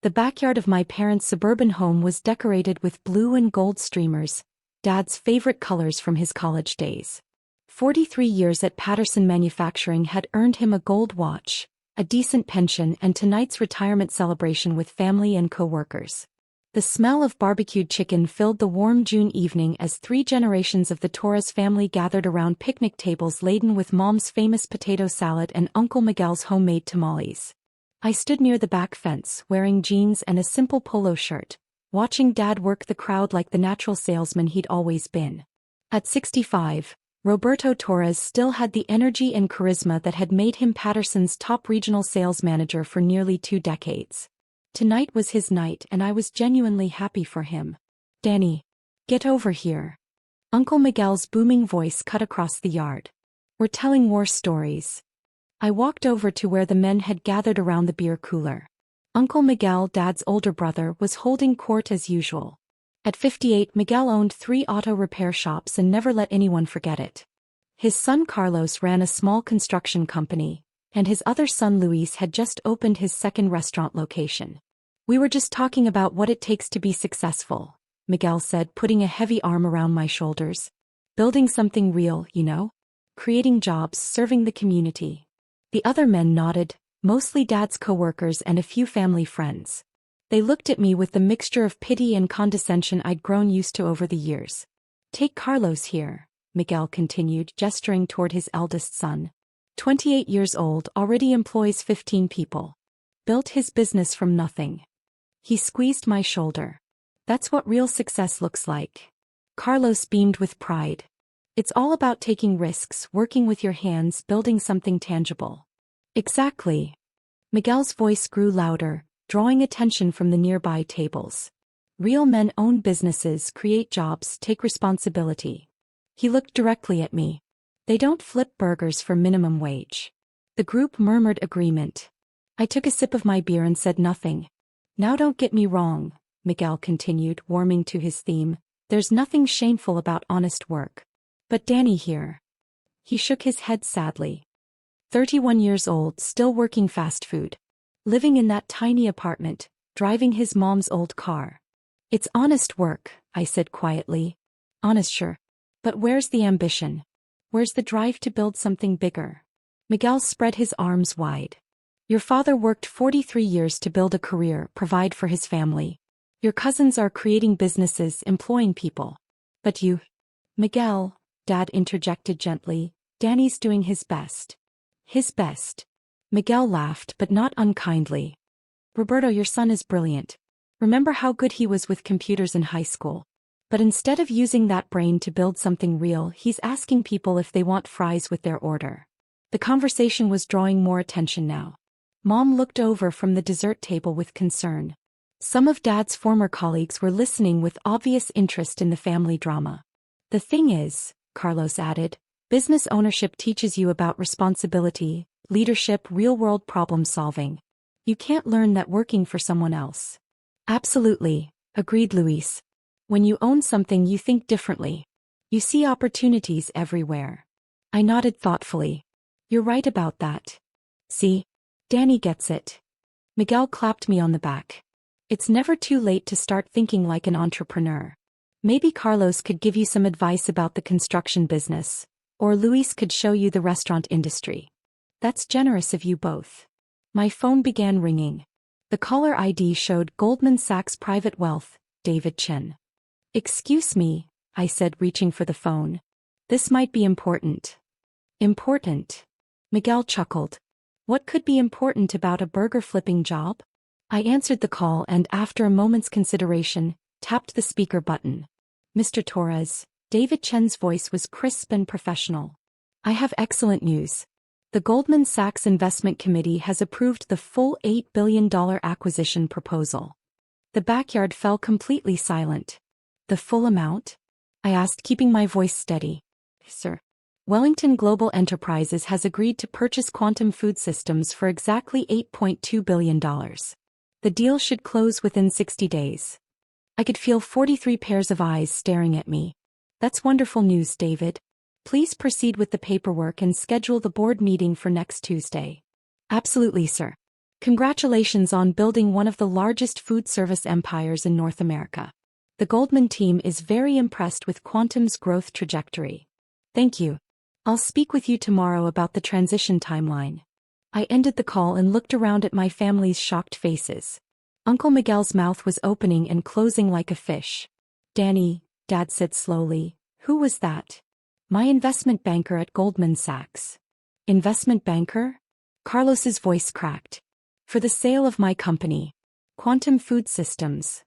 The backyard of my parents' suburban home was decorated with blue and gold streamers, Dad's favorite colors from his college days. 43 years at Patterson Manufacturing had earned him a gold watch, a decent pension, and tonight's retirement celebration with family and coworkers. The smell of barbecued chicken filled the warm June evening as 3 generations of the Torres family gathered around picnic tables laden with Mom's famous potato salad and Uncle Miguel's homemade tamales. I stood near the back fence, wearing jeans and a simple polo shirt, watching Dad work the crowd like the natural salesman he'd always been. At 65, Roberto Torres still had the energy and charisma that had made him Patterson's top regional sales manager for nearly 2 decades. Tonight was his night and I was genuinely happy for him. "Danny, get over here." Uncle Miguel's booming voice cut across the yard. "We're telling war stories." I walked over to where the men had gathered around the beer cooler. Uncle Miguel, Dad's older brother, was holding court as usual. At 58, Miguel owned 3 auto repair shops and never let anyone forget it. His son Carlos ran a small construction company, and his other son Luis had just opened his second restaurant location. "We were just talking about what it takes to be successful," Miguel said, putting a heavy arm around my shoulders. "Building something real, you know? Creating jobs, serving the community." The other men nodded, mostly Dad's coworkers and a few family friends. They looked at me with the mixture of pity and condescension I'd grown used to over the years. "Take Carlos here," Miguel continued, gesturing toward his eldest son. 28 years old, already employs 15 people. Built his business from nothing. He squeezed my shoulder. "That's what real success looks like." Carlos beamed with pride. "It's all about taking risks, working with your hands, building something tangible." "Exactly." Miguel's voice grew louder, drawing attention from the nearby tables. "Real men own businesses, create jobs, take responsibility." He looked directly at me. "They don't flip burgers for minimum wage." The group murmured agreement. I took a sip of my beer and said nothing. "Now don't get me wrong," Miguel continued, warming to his theme. "There's nothing shameful about honest work. But Danny here." He shook his head sadly. 31 years old, still working fast food. Living in that tiny apartment, driving his mom's old car. "It's honest work," I said quietly. "Honest, sure. But where's the ambition? Where's the drive to build something bigger?" Miguel spread his arms wide. "Your father worked 43 years to build a career, provide for his family. Your cousins are creating businesses, employing people. But you..." "Miguel," Dad interjected gently, "Danny's doing his best." "His best?" Miguel laughed, but not unkindly. "Roberto, your son is brilliant. Remember how good he was with computers in high school? But instead of using that brain to build something real, he's asking people if they want fries with their order." The conversation was drawing more attention now. Mom looked over from the dessert table with concern. Some of Dad's former colleagues were listening with obvious interest in the family drama. "The thing is," Carlos added, "business ownership teaches you about responsibility, leadership, real-world problem-solving. You can't learn that working for someone else." "Absolutely," agreed Luis. "When you own something you think differently. You see opportunities everywhere." I nodded thoughtfully. "You're right about that. See? Danny gets it." Miguel clapped me on the back. "It's never too late to start thinking like an entrepreneur. Maybe Carlos could give you some advice about the construction business, or Luis could show you the restaurant industry." "That's generous of you both." My phone began ringing. The caller ID showed Goldman Sachs Private Wealth, David Chen. "Excuse me," I said, reaching for the phone. "This might be important." "Important?" Miguel chuckled. "What could be important about a burger flipping job?" I answered the call and, after a moment's consideration, tapped the speaker button. "Mr. Torres," David Chen's voice was crisp and professional. "I have excellent news. The Goldman Sachs Investment Committee has approved the full $8 billion acquisition proposal." The backyard fell completely silent. "The full amount?" I asked, keeping my voice steady. "Sir. Wellington Global Enterprises has agreed to purchase Quantum Food Systems for exactly $8.2 billion. The deal should close within 60 days. I could feel 43 pairs of eyes staring at me. "That's wonderful news, David. Please proceed with the paperwork and schedule the board meeting for next Tuesday." "Absolutely, sir." Congratulations on building one of the largest food service empires in North America. The Goldman team is very impressed with Quantum's growth trajectory. Thank you. I'll speak with you tomorrow about the transition timeline. I ended the call and looked around at my family's shocked faces. Uncle Miguel's mouth was opening and closing like a fish. Danny, Dad said slowly, who was that? My investment banker at Goldman Sachs. Investment banker? Carlos's voice cracked. For the sale of my company. Quantum Food Systems.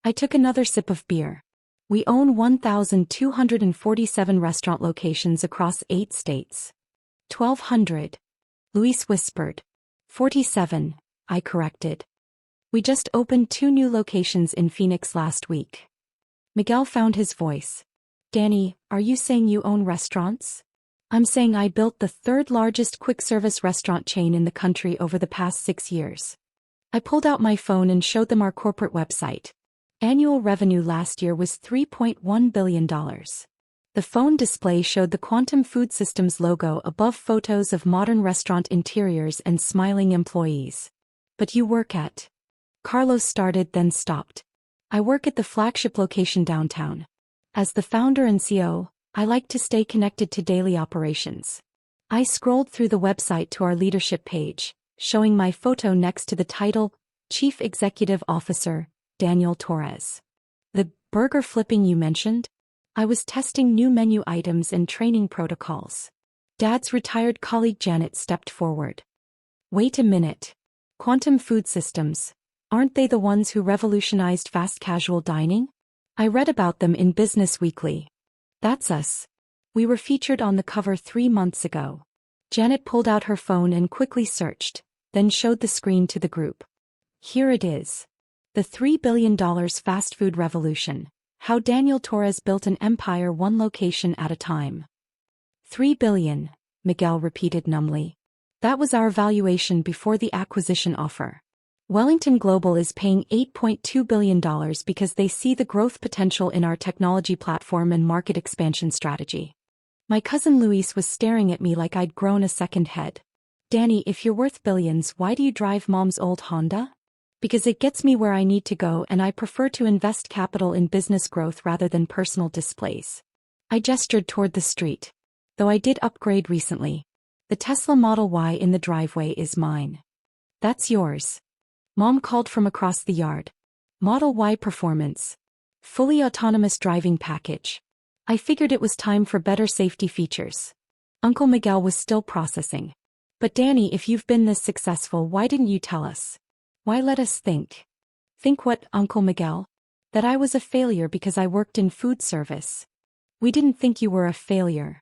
I took another sip of beer. We own 1,247 restaurant locations across 8 states. 1,200. Luis whispered. 47, I corrected. We just opened 2 new locations in Phoenix last week. Miguel found his voice. Danny, are you saying you own restaurants? I'm saying I built the 3rd largest quick-service restaurant chain in the country over the past 6 years. I pulled out my phone and showed them our corporate website. Annual revenue last year was $3.1 billion. The phone display showed the Quantum Food Systems logo above photos of modern restaurant interiors and smiling employees. But you work at... Carlos started then stopped. I work at the flagship location downtown. As the founder and CEO, I like to stay connected to daily operations. I scrolled through the website to our leadership page, showing my photo next to the title, Chief Executive Officer, Daniel Torres. The burger flipping you mentioned? I was testing new menu items and training protocols. Dad's retired colleague Janet stepped forward. Wait a minute. Quantum Food Systems, aren't they the ones who revolutionized fast casual dining? I read about them in Business Weekly. That's us. We were featured on the cover 3 months ago. Janet pulled out her phone and quickly searched, then showed the screen to the group. Here it is. The $3 billion fast food revolution. How Daniel Torres built an empire 1 location at a time. $3 billion, Miguel repeated numbly. That was our valuation before the acquisition offer. Wellington Global is paying $8.2 billion because they see the growth potential in our technology platform and market expansion strategy. My cousin Luis was staring at me like I'd grown a second head. Danny, if you're worth billions, why do you drive Mom's old Honda? Because it gets me where I need to go and I prefer to invest capital in business growth rather than personal displays. I gestured toward the street. Though I did upgrade recently. The Tesla Model Y in the driveway is mine. That's yours. Mom called from across the yard. Model Y Performance. Fully autonomous driving package. I figured it was time for better safety features. Uncle Miguel was still processing. But Danny, if you've been this successful, why didn't you tell us? Why let us think? Think what, Uncle Miguel? That I was a failure because I worked in food service. We didn't think you were a failure.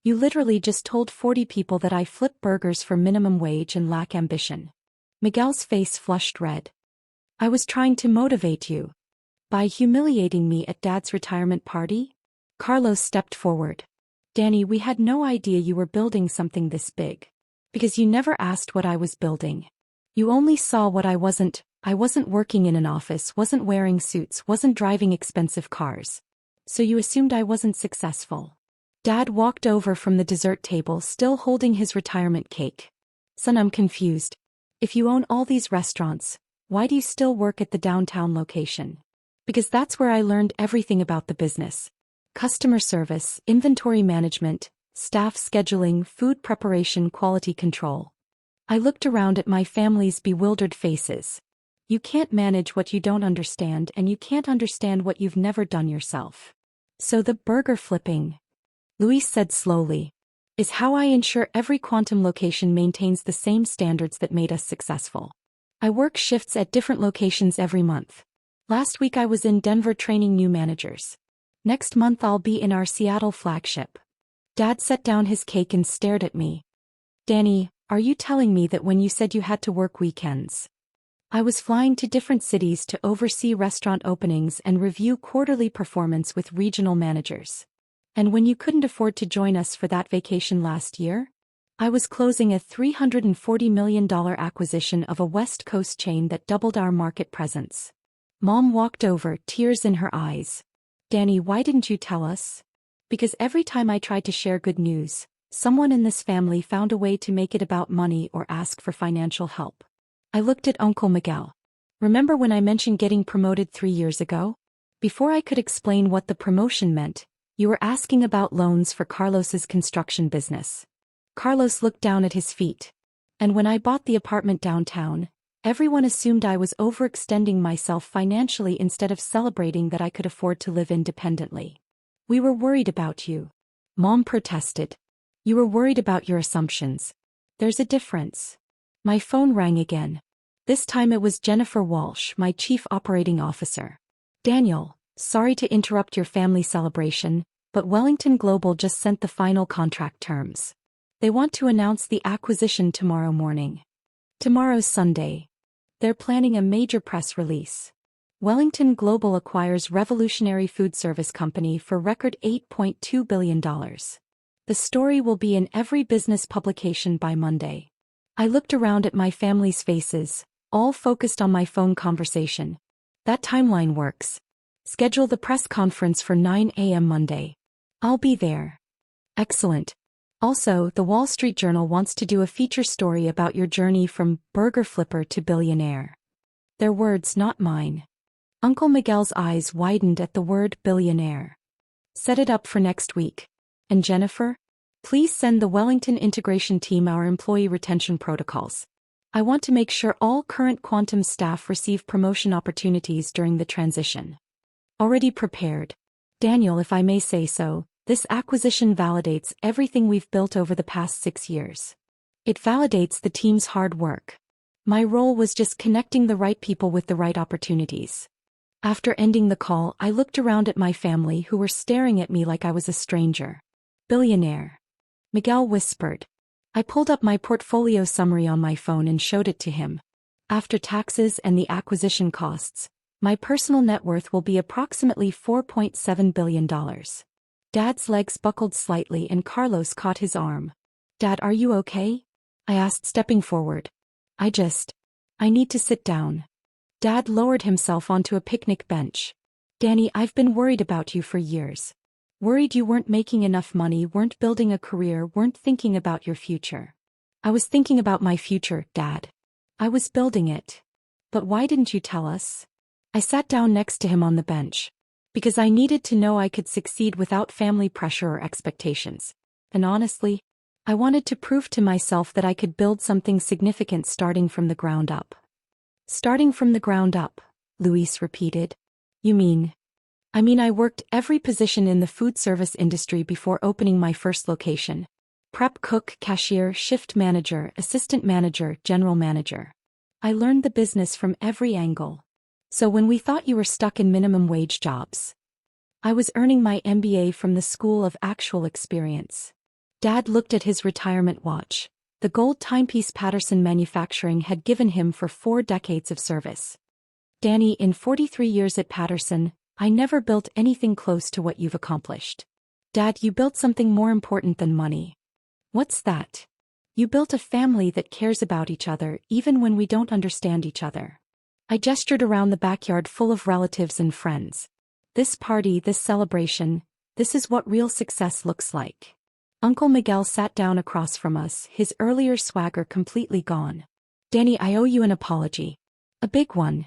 You literally just told 40 people that I flip burgers for minimum wage and lack ambition. Miguel's face flushed red. I was trying to motivate you. By humiliating me at Dad's retirement party? Carlos stepped forward. Danny, we had no idea you were building something this big. Because you never asked what I was building. You only saw what I wasn't working in an office, wasn't wearing suits, wasn't driving expensive cars. So you assumed I wasn't successful. Dad walked over from the dessert table still holding his retirement cake. Son, I'm confused. If you own all these restaurants, why do you still work at the downtown location? Because that's where I learned everything about the business. Customer service, inventory management, staff scheduling, food preparation, quality control. I looked around at my family's bewildered faces. You can't manage what you don't understand and you can't understand what you've never done yourself. So the burger flipping, Luis said slowly, is how I ensure every Quantum location maintains the same standards that made us successful. I work shifts at different locations every month. Last week I was in Denver training new managers. Next month I'll be in our Seattle flagship. Dad set down his cake and stared at me. Danny, are you telling me that when you said you had to work weekends? I was flying to different cities to oversee restaurant openings and review quarterly performance with regional managers. And when you couldn't afford to join us for that vacation last year? I was closing a $340 million acquisition of a West Coast chain that doubled our market presence. Mom walked over, tears in her eyes. Danny, why didn't you tell us? Because every time I tried to share good news, someone in this family found a way to make it about money or ask for financial help. I looked at Uncle Miguel. Remember when I mentioned getting promoted 3 years ago? Before I could explain what the promotion meant, you were asking about loans for Carlos's construction business. Carlos looked down at his feet. And when I bought the apartment downtown, everyone assumed I was overextending myself financially instead of celebrating that I could afford to live independently. We were worried about you. Mom protested. You were worried about your assumptions. There's a difference. My phone rang again. This time it was Jennifer Walsh, my chief operating officer. Daniel, sorry to interrupt your family celebration, but Wellington Global just sent the final contract terms. They want to announce the acquisition tomorrow morning. Tomorrow's Sunday. They're planning a major press release. Wellington Global acquires Revolutionary Food Service Company for record $8.2 billion. The story will be in every business publication by Monday. I looked around at my family's faces, all focused on my phone conversation. That timeline works. Schedule the press conference for 9 a.m. Monday. I'll be there. Excellent. Also, the Wall Street Journal wants to do a feature story about your journey from burger flipper to billionaire. Their words, not mine. Uncle Miguel's eyes widened at the word billionaire. Set it up for next week. And Jennifer? Please send the Wellington integration team our employee retention protocols. I want to make sure all current Quantum staff receive promotion opportunities during the transition. Already prepared. Daniel, if I may say so, this acquisition validates everything we've built over the past 6 years. It validates the team's hard work. My role was just connecting the right people with the right opportunities. After ending the call, I looked around at my family who were staring at me like I was a stranger. Billionaire. Miguel whispered. I pulled up my portfolio summary on my phone and showed it to him. After taxes and the acquisition costs, my personal net worth will be approximately $4.7 billion. Dad's legs buckled slightly and Carlos caught his arm. Dad, are you okay? I asked, stepping forward. I need to sit down. Dad lowered himself onto a picnic bench. Danny, I've been worried about you for years. Worried you weren't making enough money, weren't building a career, weren't thinking about your future. I was thinking about my future, Dad. I was building it. But why didn't you tell us? I sat down next to him on the bench. Because I needed to know I could succeed without family pressure or expectations. And honestly, I wanted to prove to myself that I could build something significant starting from the ground up. Starting from the ground up, Luis repeated. You mean? I worked every position in the food service industry before opening my first location. Prep cook, cashier, shift manager, assistant manager, general manager. I learned the business from every angle. So when we thought you were stuck in minimum wage jobs, I was earning my MBA from the School of Actual Experience. Dad looked at his retirement watch. The gold timepiece Patterson Manufacturing had given him for 4 decades of service. Danny, in 43 years at Patterson, I never built anything close to what you've accomplished. Dad, you built something more important than money. What's that? You built a family that cares about each other even when we don't understand each other. I gestured around the backyard full of relatives and friends. This party, this celebration, this is what real success looks like. Uncle Miguel sat down across from us, his earlier swagger completely gone. Danny, I owe you an apology. A big one.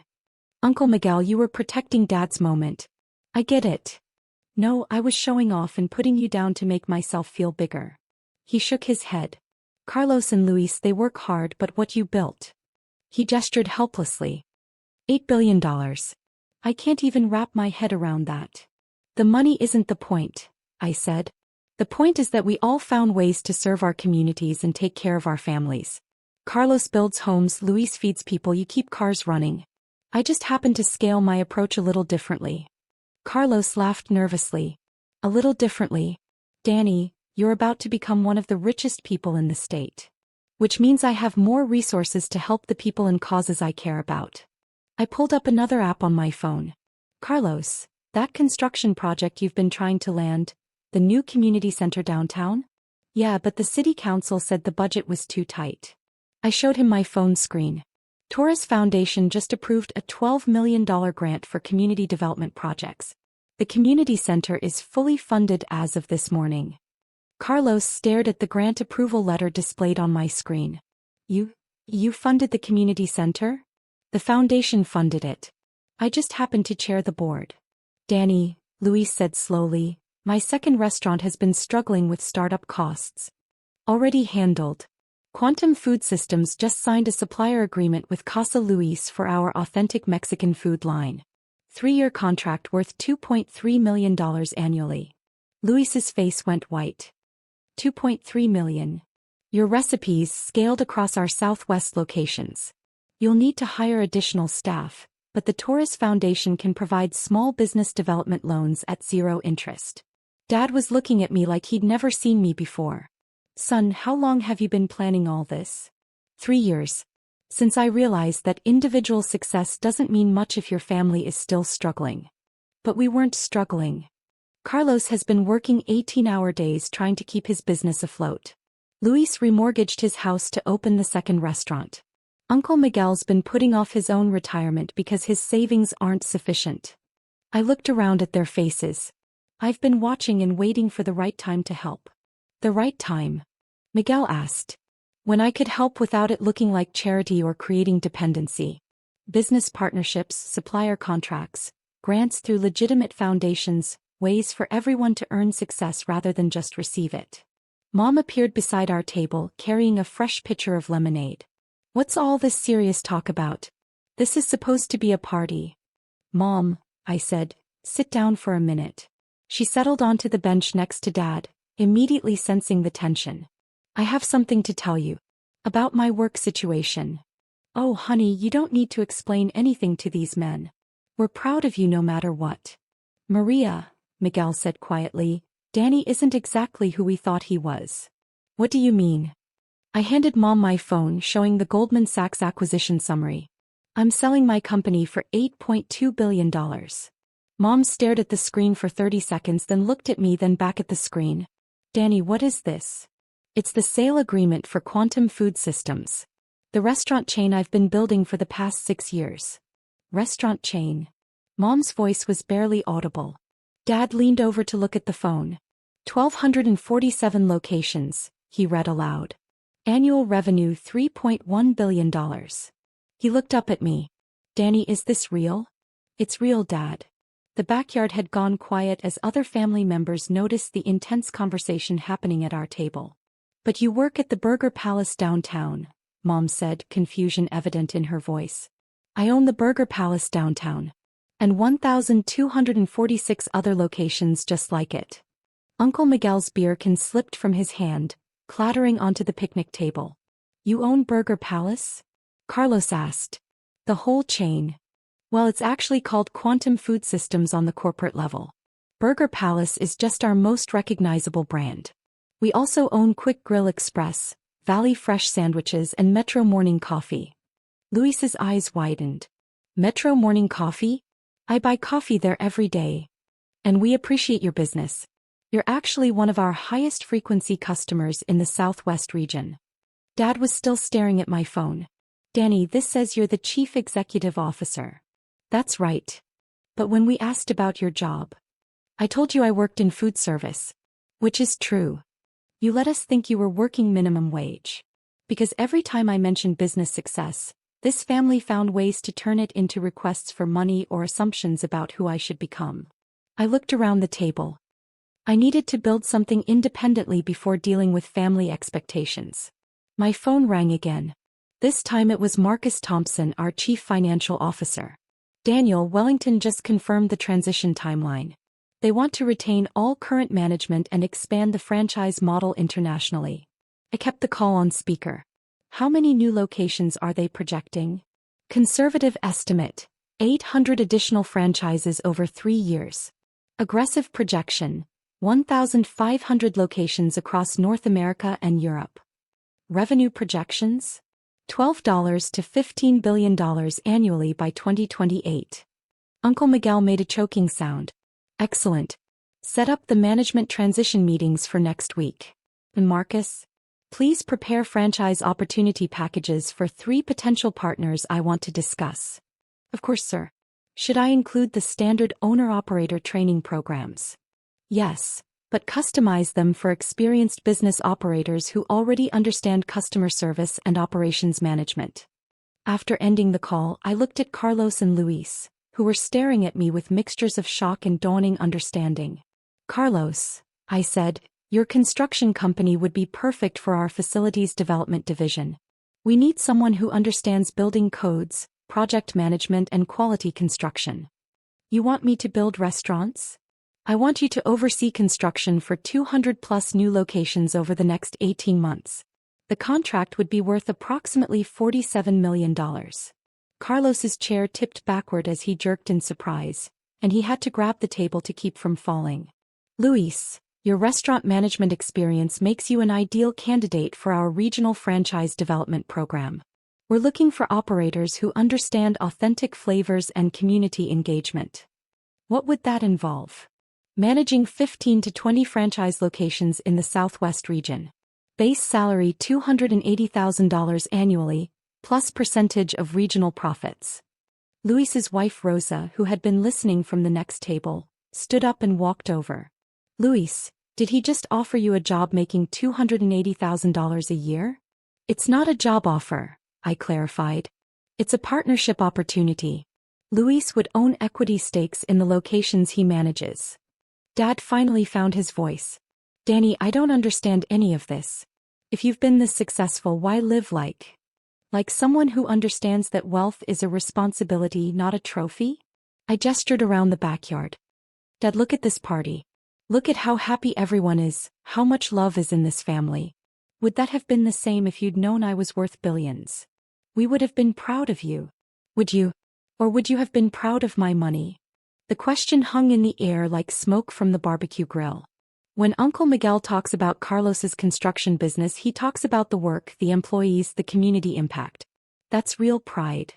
Uncle Miguel, you were protecting Dad's moment. I get it. No, I was showing off and putting you down to make myself feel bigger. He shook his head. Carlos and Luis, they work hard, but what you built. He gestured helplessly. $8 billion. I can't even wrap my head around that. The money isn't the point, I said. The point is that we all found ways to serve our communities and take care of our families. Carlos builds homes, Luis feeds people, you keep cars running. I just happen to scale my approach a little differently. Carlos laughed nervously. A little differently. Danny, you're about to become one of the richest people in the state. Which means I have more resources to help the people and causes I care about. I pulled up another app on my phone. Carlos, that construction project you've been trying to land, the new community center downtown? Yeah, but the city council said the budget was too tight. I showed him my phone screen. Torres Foundation just approved a $12 million grant for community development projects. The community center is fully funded as of this morning. Carlos stared at the grant approval letter displayed on my screen. You You funded the community center? The foundation funded it. I just happened to chair the board. Danny, Luis said slowly, my second restaurant has been struggling with startup costs. Already handled. Quantum Food Systems just signed a supplier agreement with Casa Luis for our authentic Mexican food line. 3-year contract worth $2.3 million annually. Luis's face went white. $2.3 million. Your recipes scaled across our Southwest locations. You'll need to hire additional staff, but the Torres Foundation can provide small business development loans at 0 interest. Dad was looking at me like he'd never seen me before. Son, how long have you been planning all this? 3 years. Since I realized that individual success doesn't mean much if your family is still struggling. But we weren't struggling. Carlos has been working 18-hour days trying to keep his business afloat. Luis remortgaged his house to open the second restaurant. Uncle Miguel's been putting off his own retirement because his savings aren't sufficient. I looked around at their faces. I've been watching and waiting for the right time to help. The right time? Miguel asked. When I could help without it looking like charity or creating dependency. Business partnerships, supplier contracts, grants through legitimate foundations, ways for everyone to earn success rather than just receive it. Mom appeared beside our table, carrying a fresh pitcher of lemonade. What's all this serious talk about? This is supposed to be a party. Mom, I said, sit down for a minute. She settled onto the bench next to Dad, immediately sensing the tension. I have something to tell you. About my work situation. Oh, honey, you don't need to explain anything to these men. We're proud of you no matter what. Maria, Miguel said quietly, Danny isn't exactly who we thought he was. What do you mean? I handed Mom my phone showing the Goldman Sachs acquisition summary. I'm selling my company for $8.2 billion. Mom stared at the screen for 30 seconds, then looked at me, then back at the screen. Danny, what is this? It's the sale agreement for Quantum Food Systems. The restaurant chain I've been building for the past 6 years. Restaurant chain. Mom's voice was barely audible. Dad leaned over to look at the phone. 1,247 locations, he read aloud. Annual revenue $3.1 billion. He looked up at me. Danny, is this real? It's real, Dad. The backyard had gone quiet as other family members noticed the intense conversation happening at our table. But you work at the Burger Palace downtown, Mom said, confusion evident in her voice. I own the Burger Palace downtown. And 1,246 other locations just like it. Uncle Miguel's beer can slipped from his hand, clattering onto the picnic table. You own Burger Palace? Carlos asked. The whole chain. Well, it's actually called Quantum Food Systems on the corporate level. Burger Palace is just our most recognizable brand. We also own Quick Grill Express, Valley Fresh Sandwiches, and Metro Morning Coffee. Luis's eyes widened. Metro Morning Coffee? I buy coffee there every day. And we appreciate your business. You're actually one of our highest frequency customers in the Southwest region. Dad was still staring at my phone. Danny, this says you're the Chief Executive Officer. That's right. But when we asked about your job, I told you I worked in food service. Which is true. You let us think you were working minimum wage. Because every time I mentioned business success, this family found ways to turn it into requests for money or assumptions about who I should become. I looked around the table. I needed to build something independently before dealing with family expectations. My phone rang again. This time it was Marcus Thompson, our Chief Financial Officer. Daniel, Wellington just confirmed the transition timeline. They want to retain all current management and expand the franchise model internationally. I kept the call on speaker. How many new locations are they projecting? Conservative estimate, 800 additional franchises over 3 years. Aggressive projection, 1,500 locations across North America and Europe. Revenue projections? $12 to $15 billion annually by 2028. Uncle Miguel made a choking sound. Excellent. Set up the management transition meetings for next week. And Marcus, please prepare franchise opportunity packages for 3 potential partners I want to discuss. Of course, sir. Should I include the standard owner-operator training programs? Yes. but customize them for experienced business operators who already understand customer service and operations management. After ending the call, I looked at Carlos and Luis, who were staring at me with mixtures of shock and dawning understanding. Carlos, I said, your construction company would be perfect for our facilities development division. We need someone who understands building codes, project management, and quality construction. You want me to build restaurants? I want you to oversee construction for 200+ new locations over the next 18 months. The contract would be worth approximately $47 million. Carlos's chair tipped backward as he jerked in surprise, and he had to grab the table to keep from falling. Luis, your restaurant management experience makes you an ideal candidate for our regional franchise development program. We're looking for operators who understand authentic flavors and community engagement. What would that involve? Managing 15 to 20 franchise locations in the Southwest region. Base salary $280,000 annually, plus percentage of regional profits. Luis's wife Rosa, who had been listening from the next table, stood up and walked over. Luis, did he just offer you a job making $280,000 a year? It's not a job offer, I clarified. It's a partnership opportunity. Luis would own equity stakes in the locations he manages. Dad finally found his voice. Danny, I don't understand any of this. If you've been this successful, why live like someone who understands that wealth is a responsibility, not a trophy? I gestured around the backyard. Dad, look at this party. Look at how happy everyone is, how much love is in this family. Would that have been the same if you'd known I was worth billions? We would have been proud of you. Would you? Or would you have been proud of my money? The question hung in the air like smoke from the barbecue grill. When Uncle Miguel talks about Carlos's construction business, he talks about the work, the employees, the community impact. That's real pride.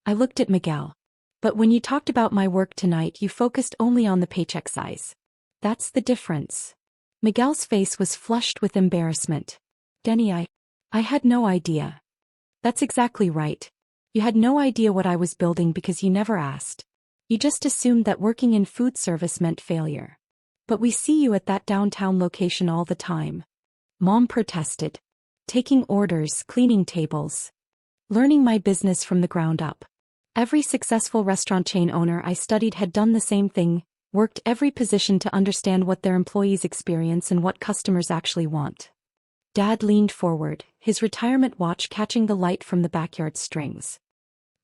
I looked at Miguel. But when you talked about my work tonight, you focused only on the paycheck size. That's the difference. Miguel's face was flushed with embarrassment. Denny, I had no idea. That's exactly right. You had no idea what I was building because you never asked. You just assumed that working in food service meant failure. But we see you at that downtown location all the time. Mom protested. Taking orders, cleaning tables. Learning my business from the ground up. Every successful restaurant chain owner I studied had done the same thing, worked every position to understand what their employees experience and what customers actually want. Dad leaned forward, his retirement watch catching the light from the backyard strings.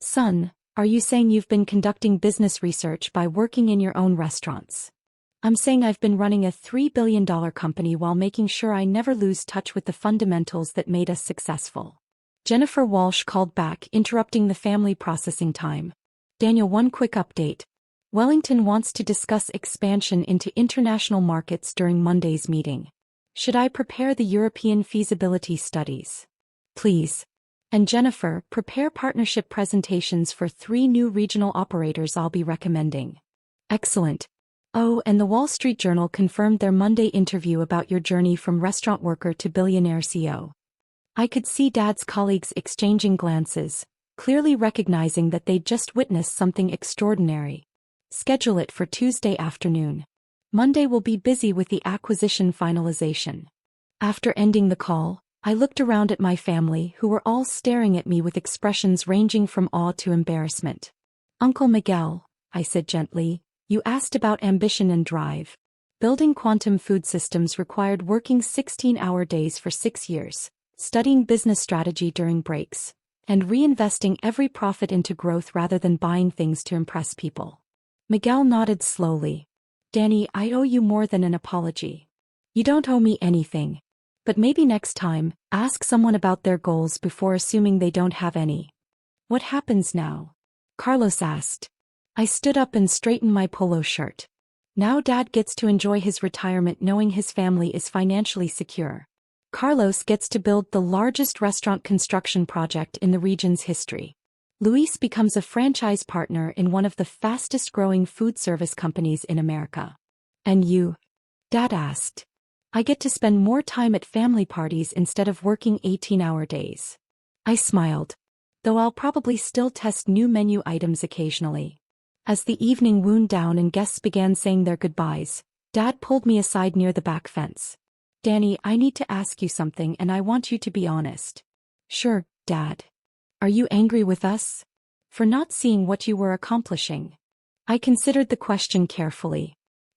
Son, are you saying you've been conducting business research by working in your own restaurants? I'm saying I've been running a $3 billion company while making sure I never lose touch with the fundamentals that made us successful. Jennifer Walsh called back, interrupting the family processing time. Daniel, one quick update. Wellington wants to discuss expansion into international markets during Monday's meeting. Should I prepare the European feasibility studies? Please. And Jennifer, prepare partnership presentations for 3 new regional operators I'll be recommending. Excellent. Oh, and the Wall Street Journal confirmed their Monday interview about your journey from restaurant worker to billionaire CEO. I could see Dad's colleagues exchanging glances, clearly recognizing that they'd just witnessed something extraordinary. Schedule it for Tuesday afternoon. Monday will be busy with the acquisition finalization. After ending the call, I looked around at my family, who were all staring at me with expressions ranging from awe to embarrassment. Uncle Miguel, I said gently, you asked about ambition and drive. Building quantum food systems required working 16-hour days for 6 years, studying business strategy during breaks, and reinvesting every profit into growth rather than buying things to impress people. Miguel nodded slowly. Danny, I owe you more than an apology. You don't owe me anything. But maybe next time, ask someone about their goals before assuming they don't have any. What happens now? Carlos asked. I stood up and straightened my polo shirt. Now Dad gets to enjoy his retirement knowing his family is financially secure. Carlos gets to build the largest restaurant construction project in the region's history. Luis becomes a franchise partner in one of the fastest-growing food service companies in America. And you? Dad asked. I get to spend more time at family parties instead of working 18-hour days. I smiled. Though I'll probably still test new menu items occasionally. As the evening wound down and guests began saying their goodbyes, Dad pulled me aside near the back fence. Danny, I need to ask you something and I want you to be honest. Sure, Dad. Are you angry with us? For not seeing what you were accomplishing? I considered the question carefully.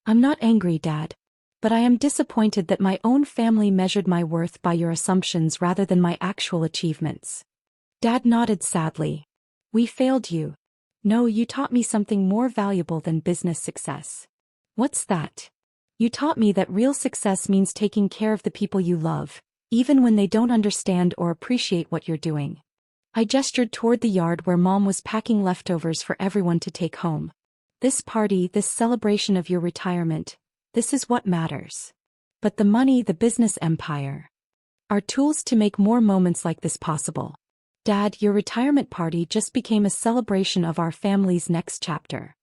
I'm not angry, Dad. But I am disappointed that my own family measured my worth by your assumptions rather than my actual achievements. Dad nodded sadly. We failed you. No, you taught me something more valuable than business success. What's that? You taught me that real success means taking care of the people you love, even when they don't understand or appreciate what you're doing. I gestured toward the yard where Mom was packing leftovers for everyone to take home. This party, this celebration of your retirement, this is what matters. But the money, the business empire, are tools to make more moments like this possible. Dad, your retirement party just became a celebration of our family's next chapter.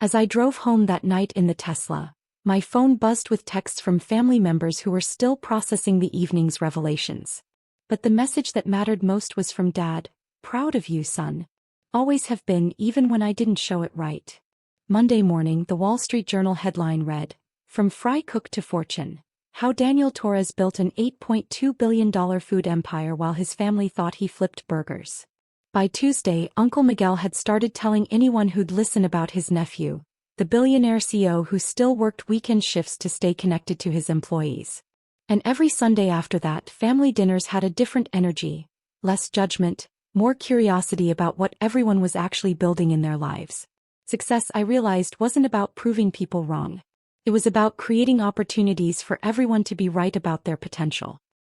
As I drove home that night in the Tesla, my phone buzzed with texts from family members who were still processing the evening's revelations. But the message that mattered most was from Dad. Proud of you, son. Always have been, even when I didn't show it right. Monday morning, the Wall Street Journal headline read, From Fry Cook to Fortune. How Daniel Torres built an $8.2 billion food empire while his family thought he flipped burgers. By Tuesday, Uncle Miguel had started telling anyone who'd listen about his nephew, the billionaire CEO who still worked weekend shifts to stay connected to his employees. And every Sunday after that, family dinners had a different energy, less judgment, more curiosity about what everyone was actually building in their lives. Success, I realized, wasn't about proving people wrong. It was about creating opportunities for everyone to be right about their potential.